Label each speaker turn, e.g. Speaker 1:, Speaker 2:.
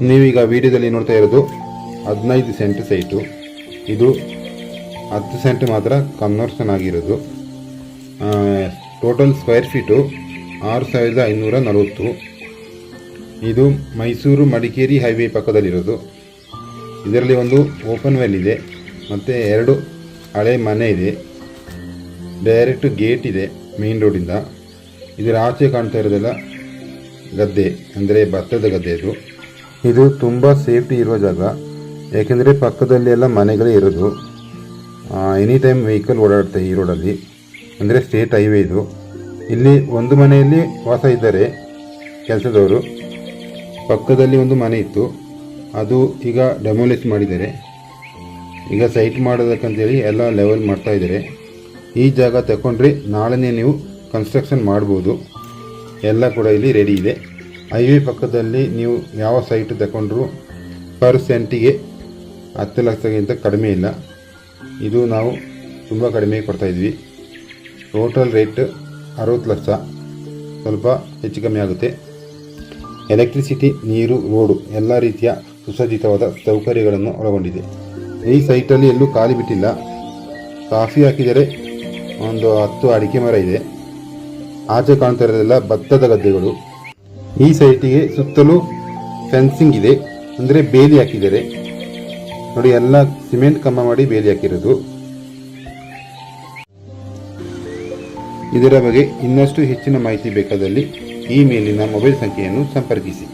Speaker 1: ನೀವೀಗ ವಿಡಿಯೋದಲ್ಲಿ ನೋಡ್ತಾ ಇರೋದು 15 ಸೆಂಟ್ ಸೈಟು. ಇದು 10 ಸೆಂಟ್ ಮಾತ್ರ ಕನ್ವರ್ಷನ್ ಆಗಿರೋದು. Total square feet 6540. ಇದು ಮೈಸೂರು ಮಡಿಕೇರಿ ಹೈವೇ ಪಕ್ಕದಲ್ಲಿರೋದು. ಇದರಲ್ಲಿ ಒಂದು ಓಪನ್ ವೆಲ್ ಇದೆ ಮತ್ತು 2 ಹಳೆ ಮನೆ ಇದೆ. ಡೈರೆಕ್ಟ್ ಗೇಟ್ ಇದೆ ಮೇನ್ ರೋಡಿಂದ. ಇದರ ಆಚೆ ಕಾಣ್ತಾ ಇರೋದೆಲ್ಲ ಗದ್ದೆ, ಅಂದರೆ ಭತ್ತದ ಗದ್ದೆ. ಇದು ತುಂಬ ಸೇಫ್ಟಿ ಇರುವ ಜಾಗ, ಏಕೆಂದರೆ ಪಕ್ಕದಲ್ಲಿ ಎಲ್ಲ ಮನೆಗಳೇ ಇರೋದು. ಎನಿ ಟೈಮ್ ವೆಹಿಕಲ್ ಓಡಾಡುತ್ತೆ ಈ ರೋಡಲ್ಲಿ, ಅಂದರೆ ಸ್ಟೇಟ್ ಹೈವೇ ಇದು. ಇಲ್ಲಿ ಒಂದು ಮನೆಯಲ್ಲಿ ವಾಸ ಇದ್ದಾರೆ ಕೆಲಸದವರು. ಪಕ್ಕದಲ್ಲಿ ಒಂದು ಮನೆ ಇತ್ತು, ಅದು ಈಗ ಡೆಮೊಲಿಷ್ ಮಾಡಿದ್ದಾರೆ. ಈಗ ಸೈಟ್ ಮಾಡೋದಕ್ಕಂತೇಳಿ ಎಲ್ಲ ಲೆವೆಲ್ ಮಾಡ್ತಾ ಇದ್ದಾರೆ. ಈ ಜಾಗ ತಗೊಂಡ್ರೆ ನಾಳೆನೇ ನೀವು ಕನ್ಸ್ಟ್ರಕ್ಷನ್ ಮಾಡ್ಬೋದು. ಎಲ್ಲ ಕೂಡ ಇಲ್ಲಿ ರೆಡಿ ಇದೆ. ಹೈವೇ ಪಕ್ಕದಲ್ಲಿ ನೀವು ಯಾವ ಸೈಟ್ ತಗೊಂಡ್ರೂ ಪರ್ ಸೆಂಟಿಗೆ 10 ಲಕ್ಷಕ್ಕಿಂತ ಕಡಿಮೆ ಇಲ್ಲ. ಇದು ನಾವು ತುಂಬ ಕಡಿಮೆ ಕೊಡ್ತಾಯಿದ್ವಿ. ಟೋಟಲ್ ರೇಟ್ 60 ಲಕ್ಷ, ಸ್ವಲ್ಪ ಹೆಚ್ಚು ಕಮ್ಮಿ ಆಗುತ್ತೆ. ಎಲೆಕ್ಟ್ರಿಸಿಟಿ, ನೀರು, ರೋಡು ಎಲ್ಲ ರೀತಿಯ ಸುಸಜ್ಜಿತವಾದ ಸೌಕರ್ಯಗಳನ್ನು ಒಳಗೊಂಡಿದೆ. ಈ ಸೈಟಲ್ಲಿ ಎಲ್ಲೂ ಖಾಲಿ ಬಿಟ್ಟಿಲ್ಲ. ಕಾಫಿ ಹಾಕಿದರೆ ಒಂದು 10 ಅಡಿಕೆ ಮರ ಇದೆ. ಆಚೆ ಕಾಣ್ತಾ ಇರೋದೆಲ್ಲ ಭತ್ತದ ಗದ್ದೆಗಳು. ಈ ಸೈಟಿಗೆ ಸುತ್ತಲೂ ಫೆನ್ಸಿಂಗ್ ಇದೆ, ಅಂದರೆ ಬೇಲಿ ಹಾಕಿದ್ದಾರೆ ನೋಡಿ. ಎಲ್ಲ ಸಿಮೆಂಟ್ ಕಂಬ ಮಾಡಿ ಬೇಲಿ ಹಾಕಿರೋದು. ಇದರ ಬಗ್ಗೆ ಇನ್ನಷ್ಟು ಹೆಚ್ಚಿನ ಮಾಹಿತಿ ಬೇಕಾದಲ್ಲಿ ಈ ಮೇಲಿನ ಮೊಬೈಲ್ ಸಂಖ್ಯೆಯನ್ನು ಸಂಪರ್ಕಿಸಿ.